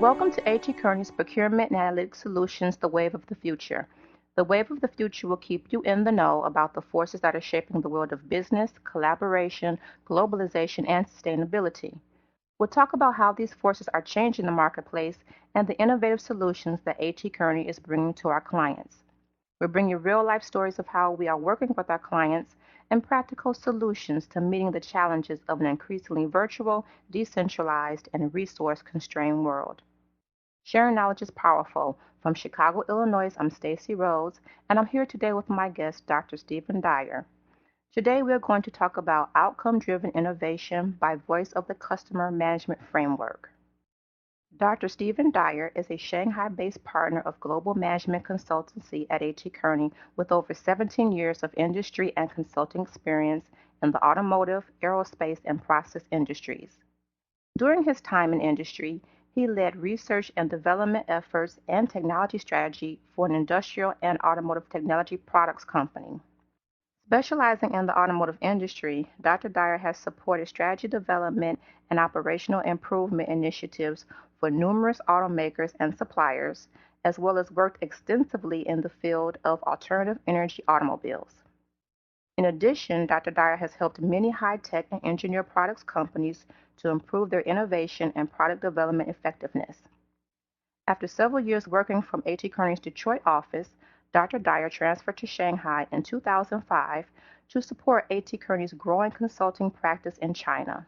Welcome to A.T. Kearney's Procurement and Analytics Solutions, The Wave of the Future. The Wave of the Future will keep you in the know about the forces that are shaping the world of business, collaboration, globalization, and sustainability. We'll talk about how these forces are changing the marketplace and the innovative solutions that A.T. Kearney is bringing to our clients. We'll bring you real-life stories of how we are working with our clients and practical solutions to meeting the challenges of an increasingly virtual, decentralized, and resource-constrained world. Sharing knowledge is powerful. From Chicago, Illinois, I'm Stacey Rhodes, and I'm here today with my guest, Dr. Stephen Dyer. Today, we are going to talk about outcome-driven innovation by voice of the customer management framework. Dr. Stephen Dyer is a Shanghai-based partner of global management consultancy at A.T. Kearney with over 17 years of industry and consulting experience in the automotive, aerospace, and process industries. During his time in industry, he led research and development efforts and technology strategy for an industrial and automotive technology products company. Specializing in the automotive industry, Dr. Dyer has supported strategy development and operational improvement initiatives for numerous automakers and suppliers, as well as worked extensively in the field of alternative energy automobiles. In addition, Dr. Dyer has helped many high-tech and engineered products companies to improve their innovation and product development effectiveness. After several years working from A.T. Kearney's Detroit office, Dr. Dyer transferred to Shanghai in 2005 to support A.T. Kearney's growing consulting practice in China.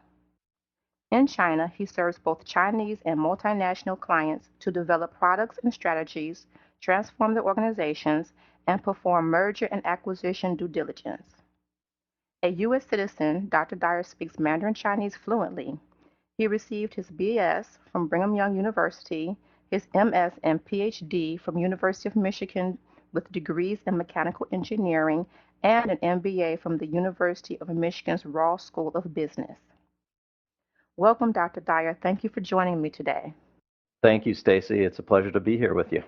In China, he serves both Chinese and multinational clients to develop products and strategies, transform their organizations, and perform merger and acquisition due diligence. A U.S. citizen, Dr. Dyer speaks Mandarin Chinese fluently. He received his B.S. from Brigham Young University, his M.S. and Ph.D. from University of Michigan with degrees in mechanical engineering, and an MBA from the University of Michigan's Ross School of Business. Welcome, Dr. Dyer. Thank you for joining me today. Thank you, Stacey. It's a pleasure to be here with you.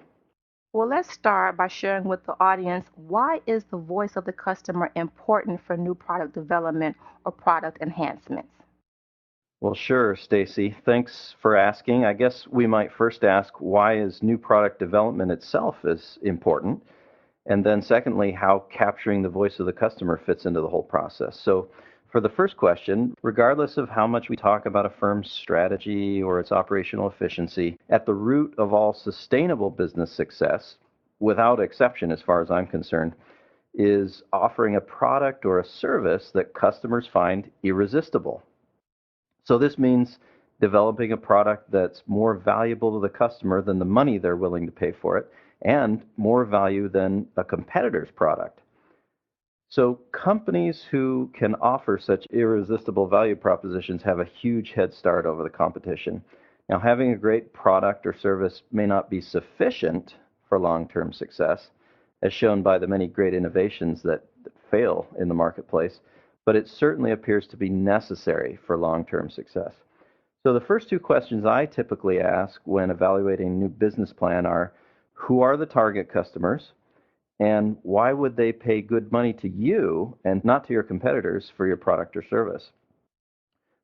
Well, let's start by sharing with the audience, why is the voice of the customer important for new product development or product enhancements? Well, sure, Stacey. Thanks for asking. I guess we might first ask, why is new product development itself is important? And then secondly, how capturing the voice of the customer fits into the whole process. So for the first question, regardless of how much we talk about a firm's strategy or its operational efficiency, at the root of all sustainable business success, without exception as far as I'm concerned, is offering a product or a service that customers find irresistible. So this means developing a product that's more valuable to the customer than the money they're willing to pay for it, and more value than a competitor's product. So companies who can offer such irresistible value propositions have a huge head start over the competition. Now, having a great product or service may not be sufficient for long-term success, as shown by the many great innovations that fail in the marketplace, but it certainly appears to be necessary for long-term success. So the first two questions I typically ask when evaluating a new business plan are, who are the target customers, and why would they pay good money to you and not to your competitors for your product or service?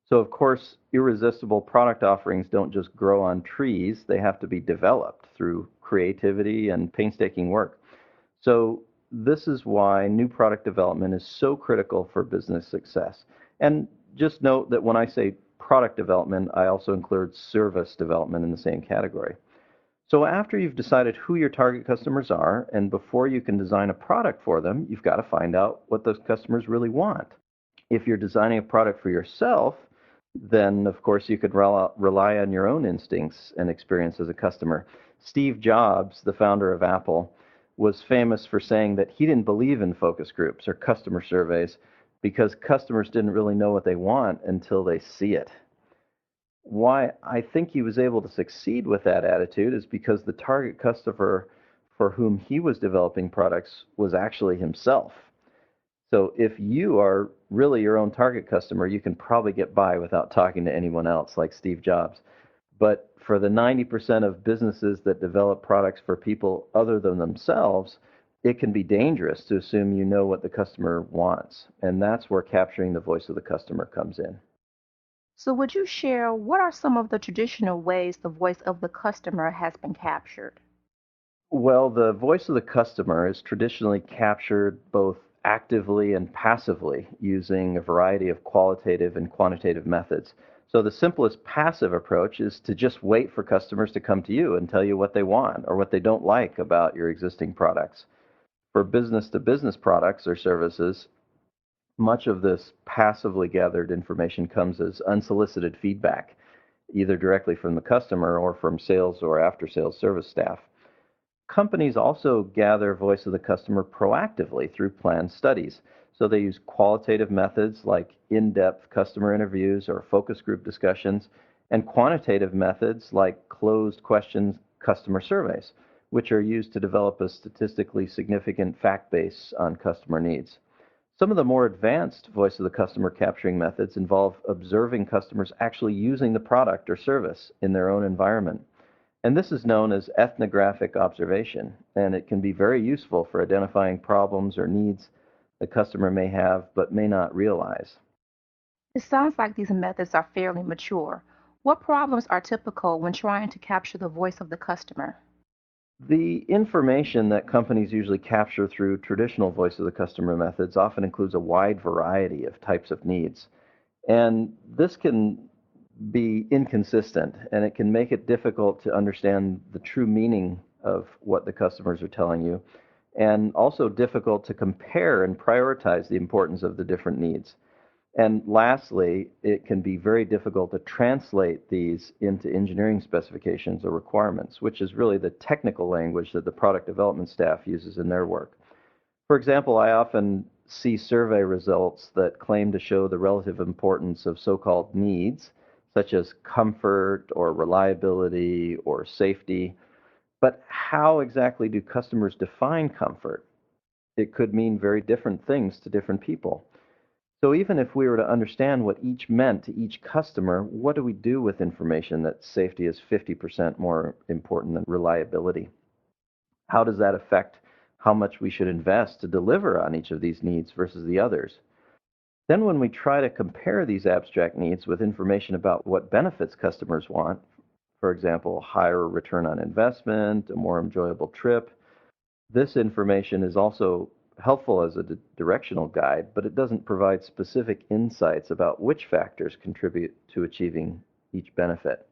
So, of course, irresistible product offerings don't just grow on trees. They have to be developed through creativity and painstaking work. So this is why new product development is so critical for business success. And just note that when I say product development, I also include service development in the same category. So after you've decided who your target customers are, and before you can design a product for them, you've got to find out what those customers really want. If you're designing a product for yourself, then of course you could rely on your own instincts and experience as a customer. Steve Jobs, the founder of Apple, was famous for saying that he didn't believe in focus groups or customer surveys because customers didn't really know what they want until they see it. Why I think he was able to succeed with that attitude is because the target customer for whom he was developing products was actually himself. So if you are really your own target customer, you can probably get by without talking to anyone else like Steve Jobs. But for the 90% of businesses that develop products for people other than themselves, it can be dangerous to assume you know what the customer wants. And that's where capturing the voice of the customer comes in. So, would you share what are some of the traditional ways the voice of the customer has been captured? Well, the voice of the customer is traditionally captured both actively and passively using a variety of qualitative and quantitative methods. So, the simplest passive approach is to just wait for customers to come to you and tell you what they want or what they don't like about your existing products. For business to business products or services, much of this passively gathered information comes as unsolicited feedback, either directly from the customer or from sales or after sales service staff. Companies also gather voice of the customer proactively through planned studies. So they use qualitative methods like in-depth customer interviews or focus group discussions, and quantitative methods like closed questions customer surveys, which are used to develop a statistically significant fact base on customer needs. Some of the more advanced voice of the customer capturing methods involve observing customers actually using the product or service in their own environment. And this is known as ethnographic observation, and it can be very useful for identifying problems or needs the customer may have but may not realize. It sounds like these methods are fairly mature. What problems are typical when trying to capture the voice of the customer? The information that companies usually capture through traditional voice of the customer methods often includes a wide variety of types of needs. And this can be inconsistent, and it can make it difficult to understand the true meaning of what the customers are telling you, and also difficult to compare and prioritize the importance of the different needs. And lastly, it can be very difficult to translate these into engineering specifications or requirements, which is really the technical language that the product development staff uses in their work. For example, I often see survey results that claim to show the relative importance of so-called needs, such as comfort or reliability or safety. But how exactly do customers define comfort? It could mean very different things to different people. So even if we were to understand what each meant to each customer, what do we do with information that safety is 50% more important than reliability? How does that affect how much we should invest to deliver on each of these needs versus the others? Then, when we try to compare these abstract needs with information about what benefits customers want, for example, higher return on investment, a more enjoyable trip, this information is also helpful as a directional guide, but it doesn't provide specific insights about which factors contribute to achieving each benefit.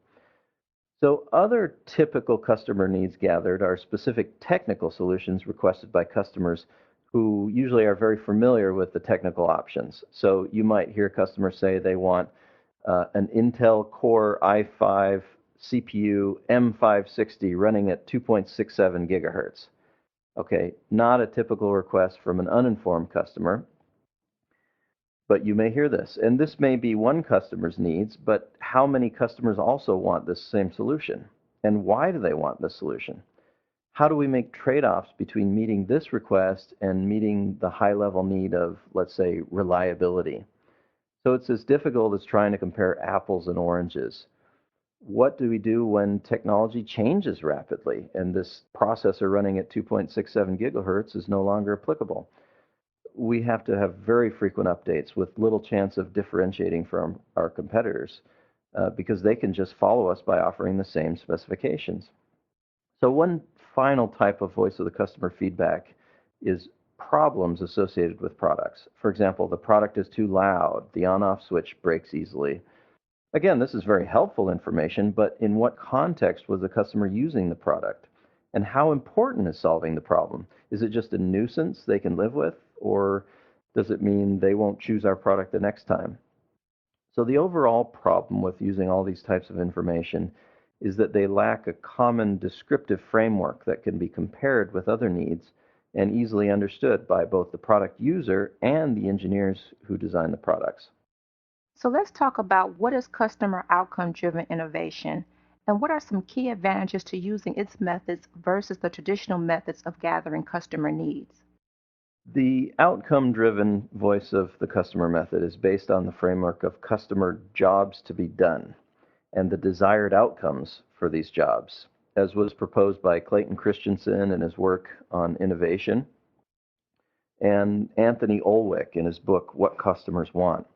So, other typical customer needs gathered are specific technical solutions requested by customers who usually are very familiar with the technical options. So, you might hear customers say they want an Intel Core i5 CPU M560 running at 2.67 gigahertz. Okay, not a typical request from an uninformed customer, but you may hear this. And this may be one customer's needs, but how many customers also want this same solution? And why do they want this solution? How do we make trade-offs between meeting this request and meeting the high-level need of, let's say, reliability? So it's as difficult as trying to compare apples and oranges. What do we do when technology changes rapidly and this processor running at 2.67 gigahertz is no longer applicable? We have to have very frequent updates with little chance of differentiating from our competitors because they can just follow us by offering the same specifications. So one final type of voice of the customer feedback is problems associated with products. For example, the product is too loud, the on-off switch breaks easily. Again, this is very helpful information, but in what context was the customer using the product? And how important is solving the problem? Is it just a nuisance they can live with, or does it mean they won't choose our product the next time? So the overall problem with using all these types of information is that they lack a common descriptive framework that can be compared with other needs and easily understood by both the product user and the engineers who design the products. So let's talk about what is customer outcome driven innovation and what are some key advantages to using its methods versus the traditional methods of gathering customer needs. The outcome-driven voice of the customer method is based on the framework of customer jobs to be done and the desired outcomes for these jobs, as was proposed by Clayton Christensen in his work on innovation and Anthony Olwick in his book, What Customers Want.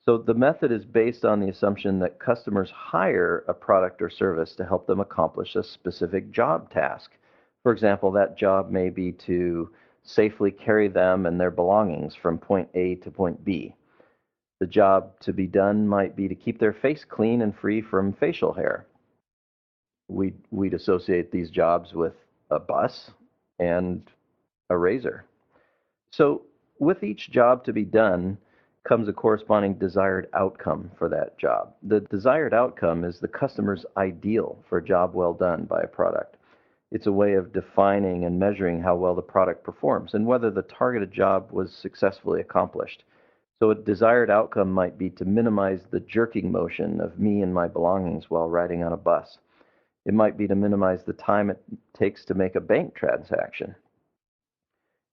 So the method is based on the assumption that customers hire a product or service to help them accomplish a specific job task. For example, that job may be to safely carry them and their belongings from point A to point B. The job to be done might be to keep their face clean and free from facial hair. We'd associate these jobs with a bus and a razor. So, with each job to be done comes a corresponding desired outcome for that job. The desired outcome is the customer's ideal for a job well done by a product. It's a way of defining and measuring how well the product performs and whether the targeted job was successfully accomplished. So, a desired outcome might be to minimize the jerking motion of me and my belongings while riding on a bus. It might be to minimize the time it takes to make a bank transaction.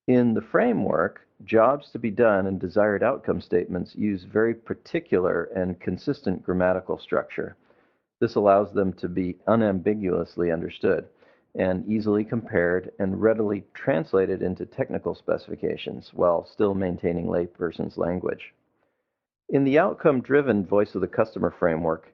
In the framework, jobs to be done and desired outcome statements use very particular and consistent grammatical structure. This allows them to be unambiguously understood and easily compared and readily translated into technical specifications while still maintaining layperson's language. In the outcome-driven voice of the customer framework,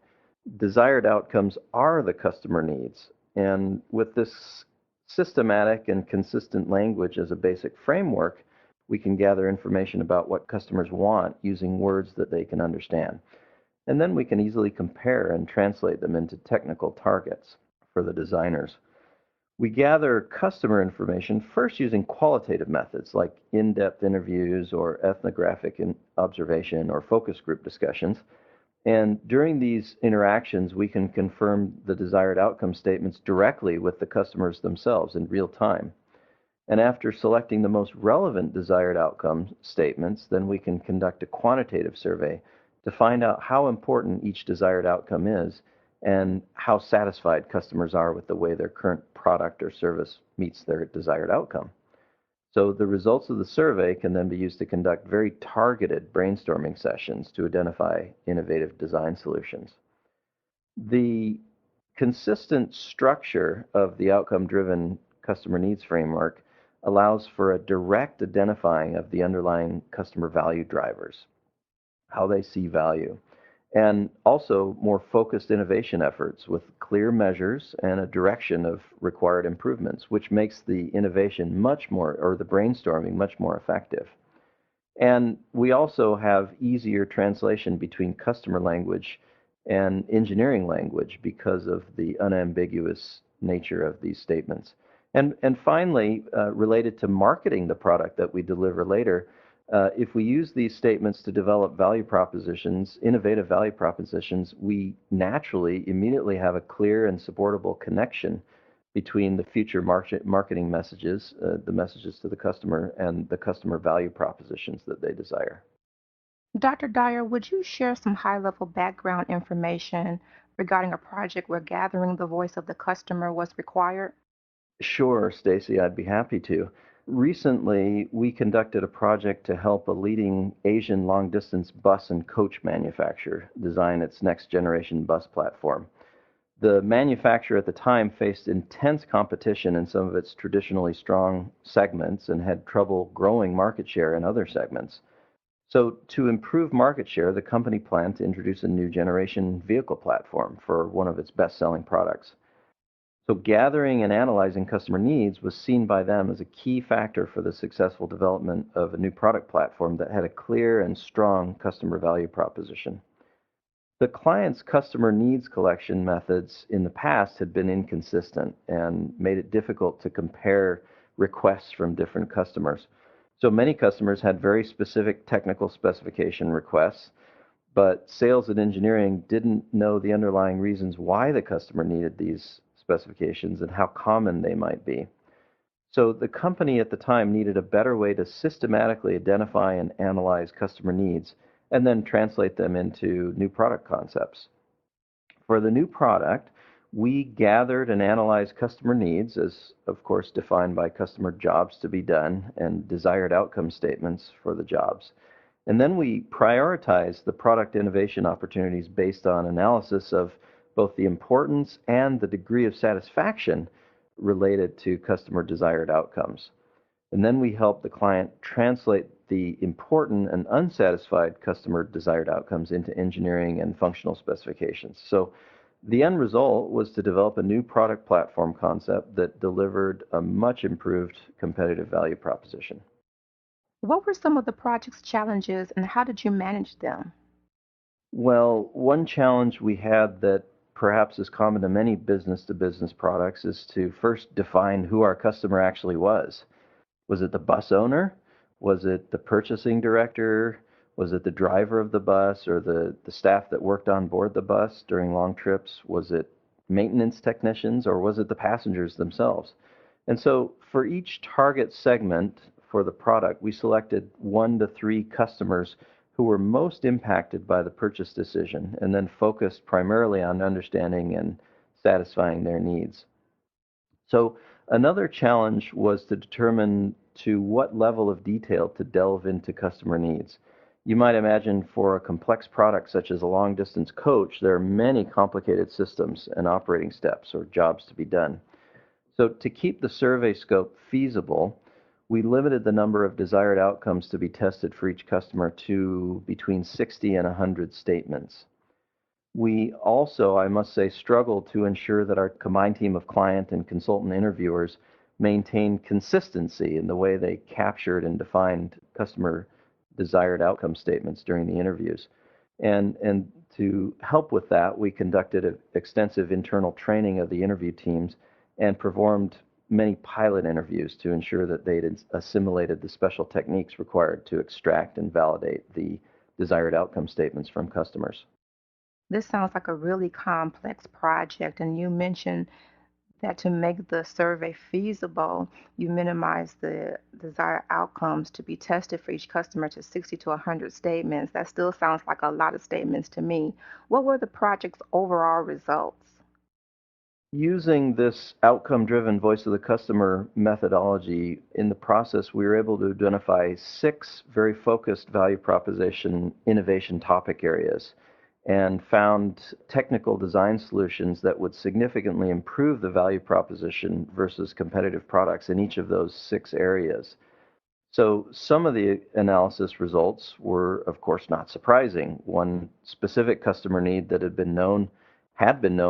desired outcomes are the customer needs. And with this systematic and consistent language as a basic framework, we can gather information about what customers want using words that they can understand. And then we can easily compare and translate them into technical targets for the designers. We gather customer information first using qualitative methods like in-depth interviews or ethnographic observation or focus group discussions. And during these interactions, we can confirm the desired outcome statements directly with the customers themselves in real time. And after selecting the most relevant desired outcome statements, then we can conduct a quantitative survey to find out how important each desired outcome is and how satisfied customers are with the way their current product or service meets their desired outcome. So the results of the survey can then be used to conduct very targeted brainstorming sessions to identify innovative design solutions. The consistent structure of the outcome-driven customer needs framework allows for a direct identifying of the underlying customer value drivers, how they see value, and also more focused innovation efforts with clear measures and a direction of required improvements, which makes the innovation much more, or the brainstorming much more effective. And we also have easier translation between customer language and engineering language because of the unambiguous nature of these statements. And finally, related to marketing the product that we deliver later, if we use these statements to develop value propositions, innovative value propositions, we naturally immediately have a clear and supportable connection between the future marketing messages, the messages to the customer, and the customer value propositions that they desire. Dr. Dyer, would you share some high-level background information regarding a project where gathering the voice of the customer was required? Sure, Stacey, I'd be happy to. Recently, we conducted a project to help a leading Asian long-distance bus and coach manufacturer design its next-generation bus platform. The manufacturer at the time faced intense competition in some of its traditionally strong segments and had trouble growing market share in other segments. So, to improve market share, the company planned to introduce a new generation vehicle platform for one of its best-selling products. So gathering and analyzing customer needs was seen by them as a key factor for the successful development of a new product platform that had a clear and strong customer value proposition. The client's customer needs collection methods in the past had been inconsistent and made it difficult to compare requests from different customers. So many customers had very specific technical specification requests, but sales and engineering didn't know the underlying reasons why the customer needed these specifications and how common they might be. So the company at the time needed a better way to systematically identify and analyze customer needs and then translate them into new product concepts. For the new product, we gathered and analyzed customer needs, as of course defined by customer jobs to be done and desired outcome statements for the jobs. And then we prioritized the product innovation opportunities based on analysis of both the importance and the degree of satisfaction related to customer desired outcomes. And then we help the client translate the important and unsatisfied customer desired outcomes into engineering and functional specifications. So the end result was to develop a new product platform concept that delivered a much improved competitive value proposition. What were some of the project's challenges and how did you manage them? Well, one challenge we had that perhaps is common to many business to business products is to first define who our customer actually was. Was it the bus owner? Was it the purchasing director? Was it the driver of the bus or the staff that worked on board the bus during long trips? Was it maintenance technicians or was it the passengers themselves? And so for each target segment for the product, we selected 1 to 3 customers who were most impacted by the purchase decision and then focused primarily on understanding and satisfying their needs. So another challenge was to determine to what level of detail to delve into customer needs. You might imagine for a complex product such as a long distance coach, there are many complicated systems and operating steps or jobs to be done. So to keep the survey scope feasible, we limited the number of desired outcomes to be tested for each customer to between 60 and 100 statements. We also, I must say, struggled to ensure that our combined team of client and consultant interviewers maintained consistency in the way they captured and defined customer desired outcome statements during the interviews. And to help with that, we conducted extensive internal training of the interview teams and performed many pilot interviews to ensure that they'd assimilated the special techniques required to extract and validate the desired outcome statements from customers. This sounds like a really complex project, and you mentioned that to make the survey feasible, you minimize the desired outcomes to be tested for each customer to 60 to 100 statements. That still sounds like a lot of statements to me. What were the project's overall results? Using this outcome-driven voice of the customer methodology, in the process, we were able to identify 6 very focused value proposition innovation topic areas and found technical design solutions that would significantly improve the value proposition versus competitive products in each of those 6 areas. So some of the analysis results were, of course, not surprising. One specific customer need that had been known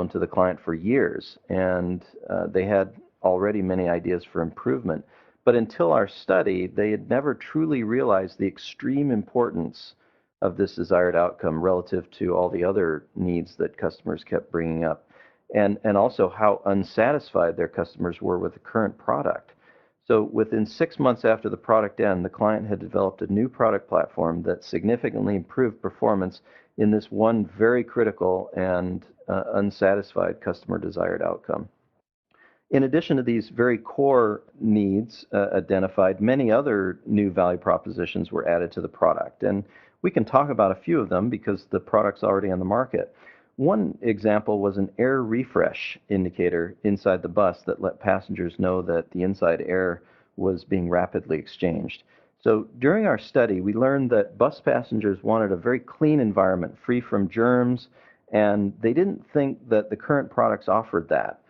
to the client for years, and they had already many ideas for improvement. But until our study, they had never truly realized the extreme importance of this desired outcome relative to all the other needs that customers kept bringing up, and also how unsatisfied their customers were with the current product. So within 6 months after the product end, the client had developed a new product platform that significantly improved performance in this one very critical and unsatisfied customer desired outcome. In addition to these very core needs identified, many other new value propositions were added to the product. And we can talk about a few of them because the product's already on the market. One example was an air refresh indicator inside the bus that let passengers know that the inside air was being rapidly exchanged. So during our study, we learned that bus passengers wanted a very clean environment, free from germs, and they didn't think that the current products offered that.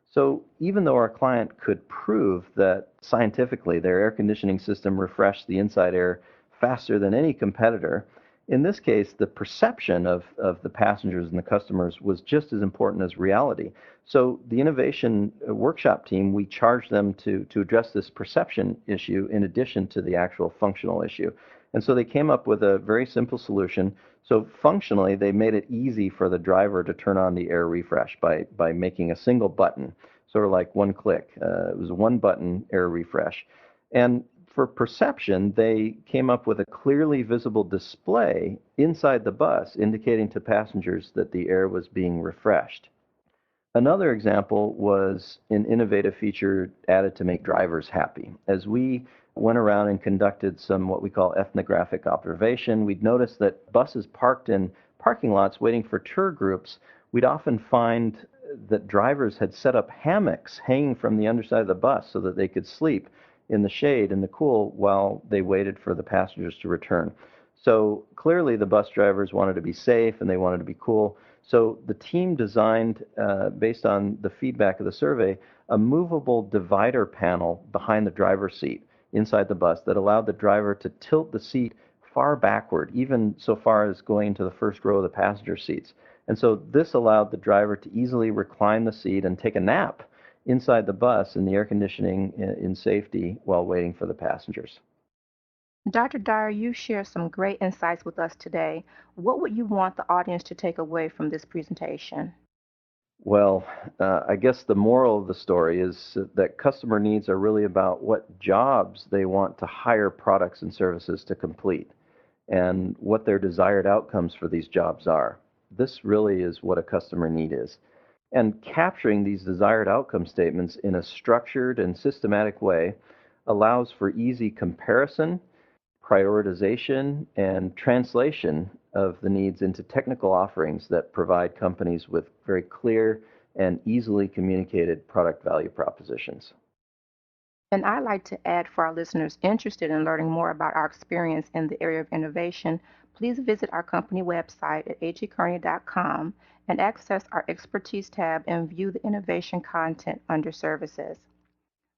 So even though our client could prove that scientifically their air conditioning system refreshed the inside air faster than any competitor, in this case, the perception of the passengers and the customers was just as important as reality. So the innovation workshop team, we charged them to address this perception issue in addition to the actual functional issue. And so they came up with a very simple solution. So functionally, they made it easy for the driver to turn on the air refresh by making a single button, sort of like one click. It was a one button air refresh. And for perception, they came up with a clearly visible display inside the bus indicating to passengers that the air was being refreshed. Another example was an innovative feature added to make drivers happy. As we went around and conducted some what we call ethnographic observation, we'd noticed that buses parked in parking lots waiting for tour groups, we'd often find that drivers had set up hammocks hanging from the underside of the bus so that they could sleep in the shade and the cool while they waited for the passengers to return. So clearly the bus drivers wanted to be safe and they wanted to be cool. So the team designed, based on the feedback of the survey, a movable divider panel behind the driver's seat inside the bus that allowed the driver to tilt the seat far backward, even so far as going to the first row of the passenger seats. And so this allowed the driver to easily recline the seat and take a nap inside the bus in the air conditioning in safety while waiting for the passengers. Dr. Dyer, you shared some great insights with us today. What would you want the audience to take away from this presentation? Well, I guess the moral of the story is that customer needs are really about what jobs they want to hire products and services to complete and what their desired outcomes for these jobs are. This really is what a customer need is. And capturing these desired outcome statements in a structured and systematic way allows for easy comparison, prioritization, and translation of the needs into technical offerings that provide companies with very clear and easily communicated product value propositions. And I'd like to add for our listeners interested in learning more about our experience in the area of innovation, please visit our company website at agkearney.com and access our expertise tab and view the innovation content under services.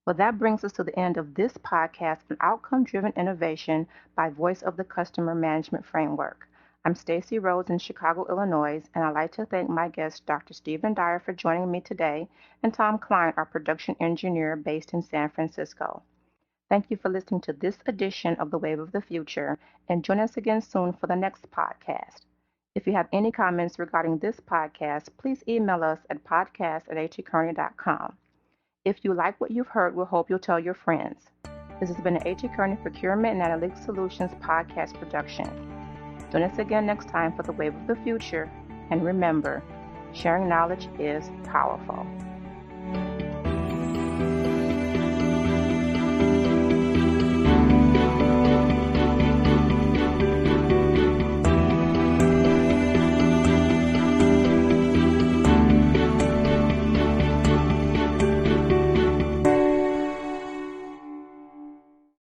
Well, that brings us to the end of this podcast on outcome-driven innovation by Voice of the Customer Management Framework. I'm Stacey Rhodes in Chicago, Illinois, and I'd like to thank my guest, Dr. Stephen Dyer, for joining me today, and Tom Klein, our production engineer based in San Francisco. Thank you for listening to this edition of The Wave of the Future, and join us again soon for the next podcast. If you have any comments regarding this podcast, please email us at podcast@agkearney.com. If you like what you've heard, we hope you'll tell your friends. This has been an A.T. Kearney Procurement and Analytics Solutions podcast production. Join us again next time for The Wave of the Future. And remember, sharing knowledge is powerful.